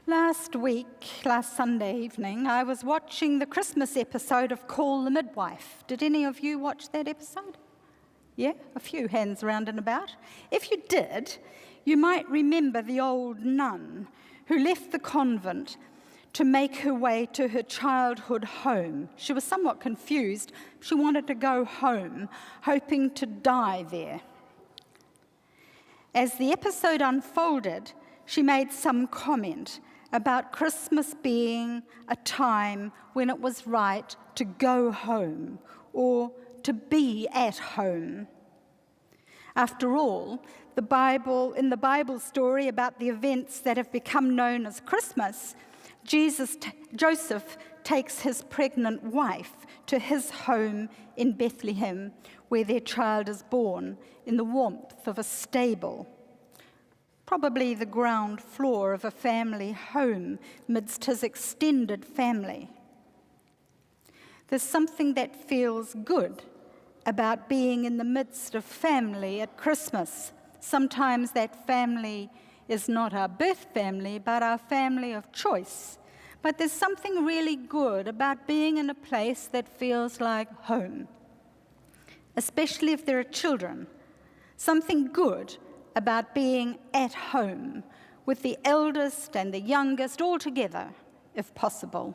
Last Sunday evening, I was watching the Christmas episode of Call the Midwife. Did any of you watch that episode? Yeah, a few hands round and about. If you did, you might remember the old nun who left the convent to make her way to her childhood home. She was somewhat confused. She wanted to go home, hoping to die there. As the episode unfolded, she made some comment about Christmas being a time when it was right to go home or to be at home. After all, in the Bible story about the events that have become known as Christmas, Joseph takes his pregnant wife to his home in Bethlehem, where their child is born in the warmth of a stable. Probably the ground floor of a family home amidst his extended family. There's something that feels good about being in the midst of family at Christmas. Sometimes that family is not our birth family, but our family of choice. But there's something really good about being in a place that feels like home, especially if there are children. Something good about being at home with the eldest and the youngest all together, if possible.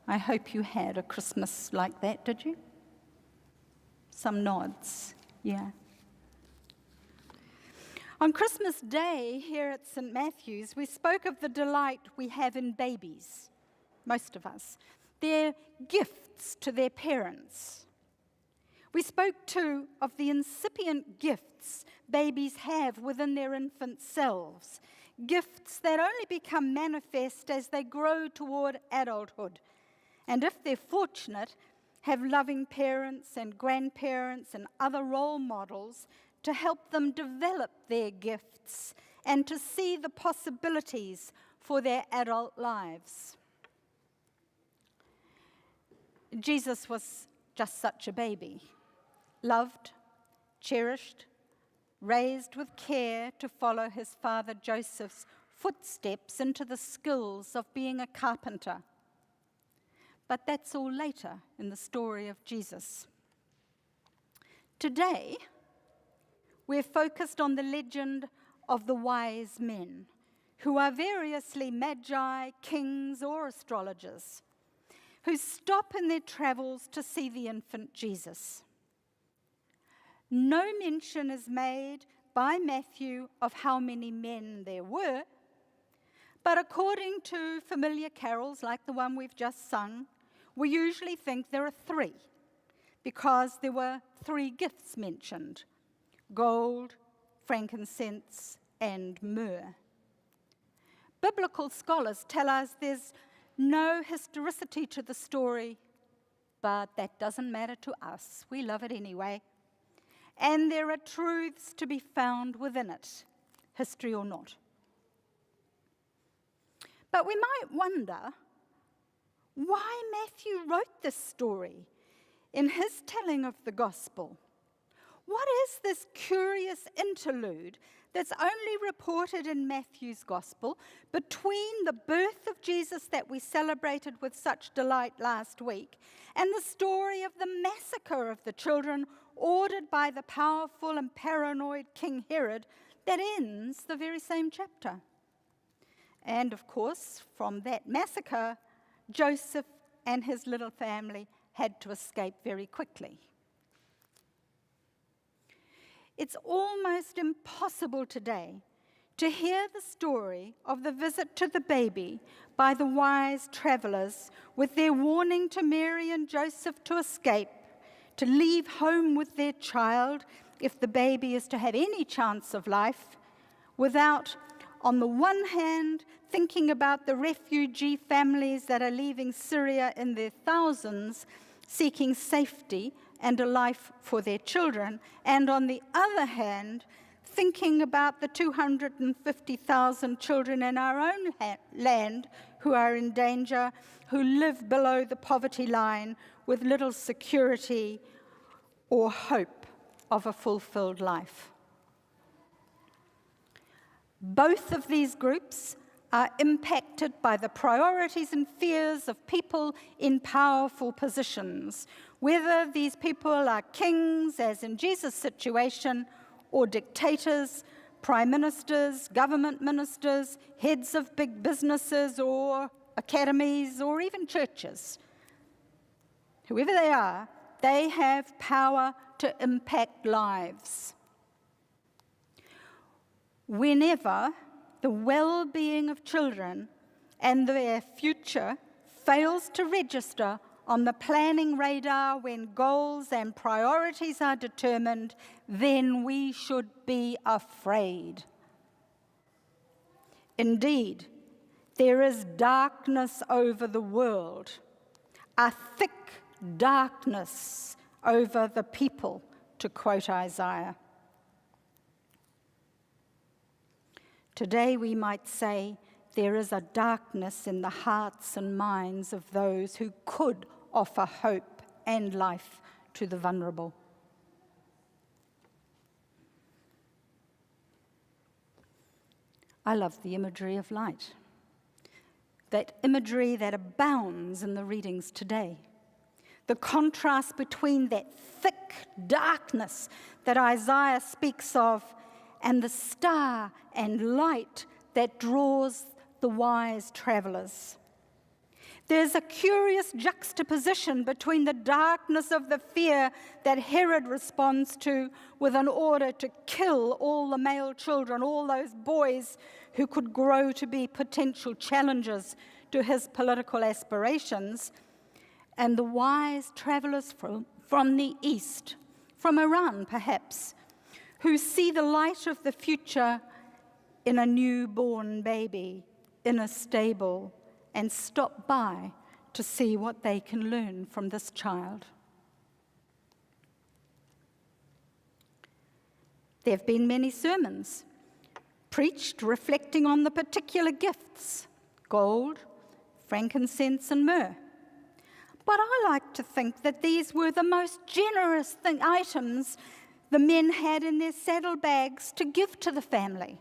I hope you had a Christmas like that, did you? Some nods, yeah. On Christmas Day here at St. Matthew's, we spoke of the delight we have in babies, most of us. They're gifts to their parents. We spoke too of the incipient gifts babies have within their infant selves, gifts that only become manifest as they grow toward adulthood, and if they're fortunate, have loving parents and grandparents and other role models to help them develop their gifts and to see the possibilities for their adult lives. Jesus was just such a baby, loved, cherished, raised with care to follow his father Joseph's footsteps into the skills of being a carpenter. But that's all later in the story of Jesus. Today, we're focused on the legend of the wise men, who are variously magi, kings, or astrologers, who stop in their travels to see the infant Jesus. No mention is made by Matthew of how many men there were, but according to familiar carols like the one we've just sung, we usually think there are three, because there were three gifts mentioned: gold, frankincense, and myrrh. Biblical scholars tell us there's no historicity to the story, but that doesn't matter to us. We love it anyway. And there are truths to be found within it, history or not. But we might wonder why Matthew wrote this story in his telling of the gospel. What is this curious interlude that's only reported in Matthew's gospel between the birth of Jesus that we celebrated with such delight last week and the story of the massacre of the children ordered by the powerful and paranoid King Herod that ends the very same chapter? And of course, from that massacre, Joseph and his little family had to escape very quickly. It's almost impossible today to hear the story of the visit to the baby by the wise travelers with their warning to Mary and Joseph to escape, to leave home with their child if the baby is to have any chance of life, without, on the one hand, thinking about the refugee families that are leaving Syria in their thousands, seeking safety and a life for their children, and on the other hand, thinking about the 250,000 children in our own land who are in danger, who live below the poverty line with little security or hope of a fulfilled life. Both of these groups are impacted by the priorities and fears of people in powerful positions, whether these people are kings, as in Jesus' situation, or dictators, prime ministers, government ministers, heads of big businesses or academies, or even churches. Whoever they are, they have power to impact lives. Whenever the well-being of children and their future fails to register on the planning radar when goals and priorities are determined, then we should be afraid. Indeed, there is darkness over the world, a thick darkness over the people, to quote Isaiah. Today we might say there is a darkness in the hearts and minds of those who could offer hope and life to the vulnerable. I love the imagery of light, that imagery that abounds in the readings today. The contrast between that thick darkness that Isaiah speaks of and the star and light that draws the wise travelers. There's a curious juxtaposition between the darkness of the fear that Herod responds to with an order to kill all the male children, all those boys who could grow to be potential challengers to his political aspirations, and the wise travelers from the east, from Iran perhaps, who see the light of the future in a newborn baby in a stable and stop by to see what they can learn from this child. There have been many sermons preached reflecting on the particular gifts, gold, frankincense, and myrrh. But I like to think that these were the most generous items the men had in their saddlebags to give to the family.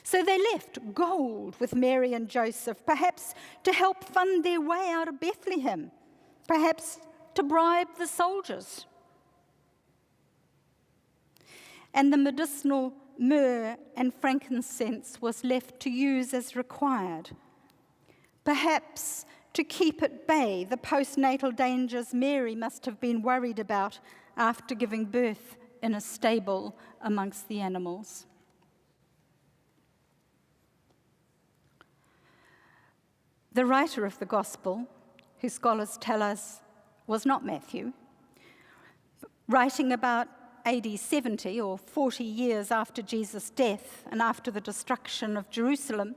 So they left gold with Mary and Joseph, perhaps to help fund their way out of Bethlehem, perhaps to bribe the soldiers. And the medicinal myrrh and frankincense was left to use as required, perhaps to keep at bay the postnatal dangers Mary must have been worried about after giving birth in a stable amongst the animals. The writer of the Gospel, who scholars tell us was not Matthew, writing about AD 70 or 40 years after Jesus' death and after the destruction of Jerusalem,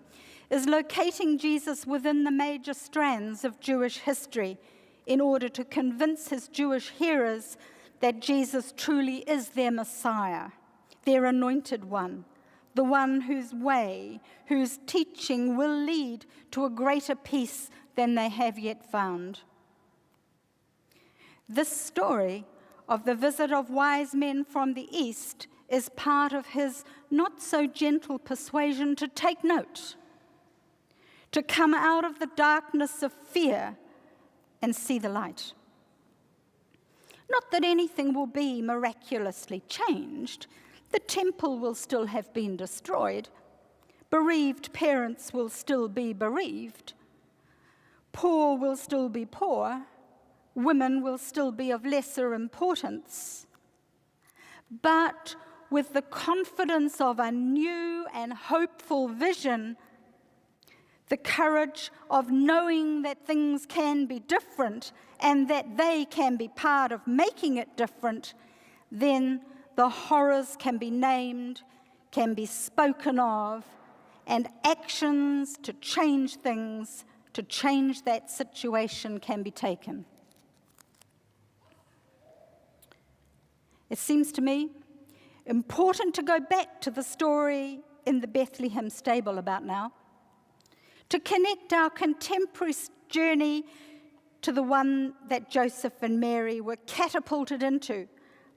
is locating Jesus within the major strands of Jewish history in order to convince his Jewish hearers that Jesus truly is their Messiah, their anointed one, the one whose way, whose teaching will lead to a greater peace than they have yet found. This story of the visit of wise men from the east is part of his not-so-gentle persuasion to take note, to come out of the darkness of fear and see the light. Not that anything will be miraculously changed. The temple will still have been destroyed. Bereaved parents will still be bereaved. Poor will still be poor. Women will still be of lesser importance. But with the confidence of a new and hopeful vision, the courage of knowing that things can be different and that they can be part of making it different, then the horrors can be named, can be spoken of, and actions to change things, to change that situation can be taken. It seems to me important to go back to the story in the Bethlehem stable about now, to connect our contemporary journey to the one that Joseph and Mary were catapulted into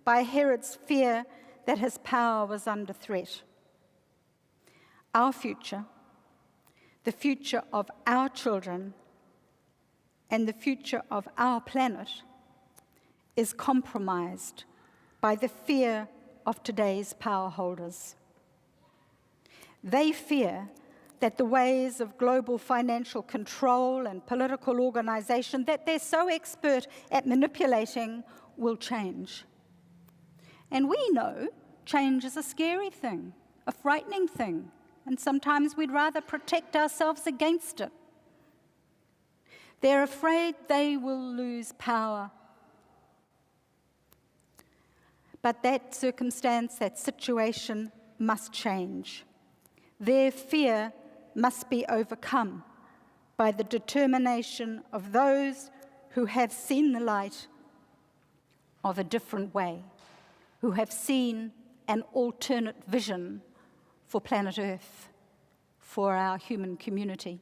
by Herod's fear that his power was under threat. Our future, the future of our children and the future of our planet is compromised by the fear of today's power holders. They fear that the ways of global financial control and political organization that they're so expert at manipulating will change. And we know change is a scary thing, a frightening thing, and sometimes we'd rather protect ourselves against it. They're afraid they will lose power. But that circumstance, that situation must change. Their fear must be overcome by the determination of those who have seen the light of a different way, who have seen an alternate vision for planet Earth, for our human community.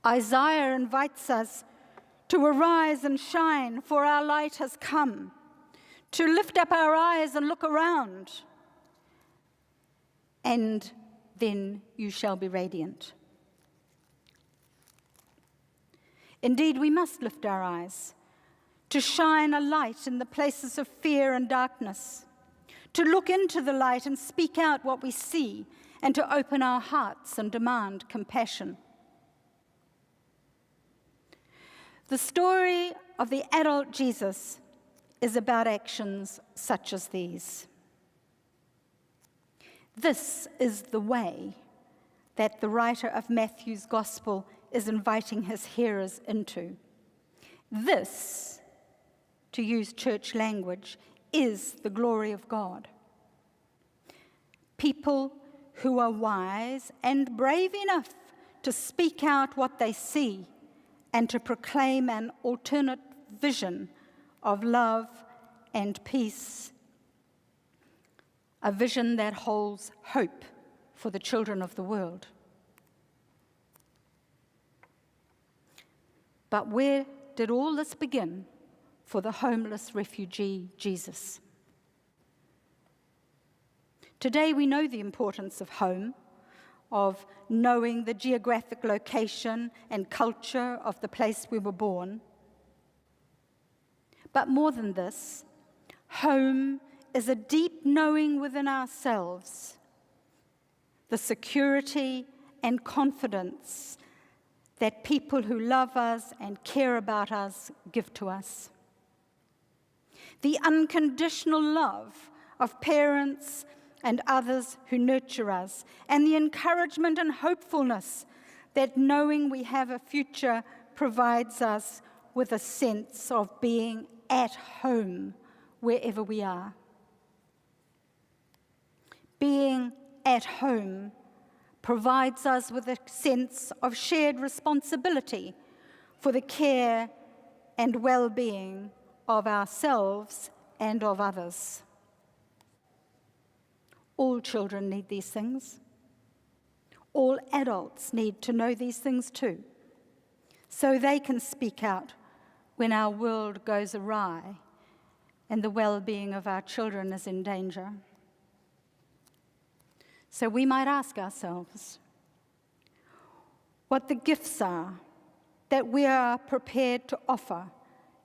Isaiah invites us to arise and shine, for our light has come, to lift up our eyes and look around, and then you shall be radiant. Indeed, we must lift our eyes to shine a light in the places of fear and darkness, to look into the light and speak out what we see, and to open our hearts and demand compassion. The story of the adult Jesus is about actions such as these. This is the way that the writer of Matthew's Gospel is inviting his hearers into. This, to use church language, is the glory of God. People who are wise and brave enough to speak out what they see and to proclaim an alternate vision of love and peace, a vision that holds hope for the children of the world. But where did all this begin for the homeless refugee Jesus? Today we know the importance of home, of knowing the geographic location and culture of the place we were born. But more than this, home is a deep knowing within ourselves, the security and confidence that people who love us and care about us give to us. The unconditional love of parents and others who nurture us, and the encouragement and hopefulness that knowing we have a future provides us with a sense of being at home wherever we are. Being at home provides us with a sense of shared responsibility for the care and well-being of ourselves and of others. All children need these things. All adults need to know these things too, so they can speak out when our world goes awry and the well-being of our children is in danger. So we might ask ourselves what the gifts are that we are prepared to offer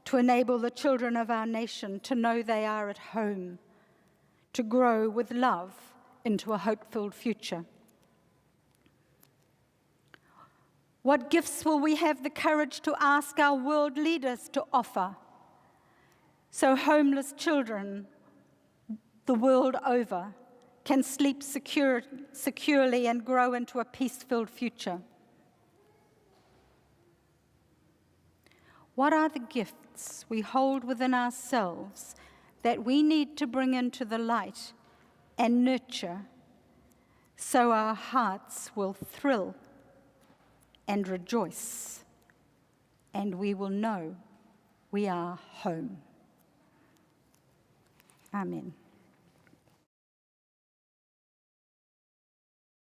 to enable the children of our nation to know they are at home, to grow with love into a hope-filled future. What gifts will we have the courage to ask our world leaders to offer so homeless children the world over can sleep securely and grow into a peace-filled future? What are the gifts we hold within ourselves that we need to bring into the light and nurture so our hearts will thrill and rejoice, and we will know we are home? Amen.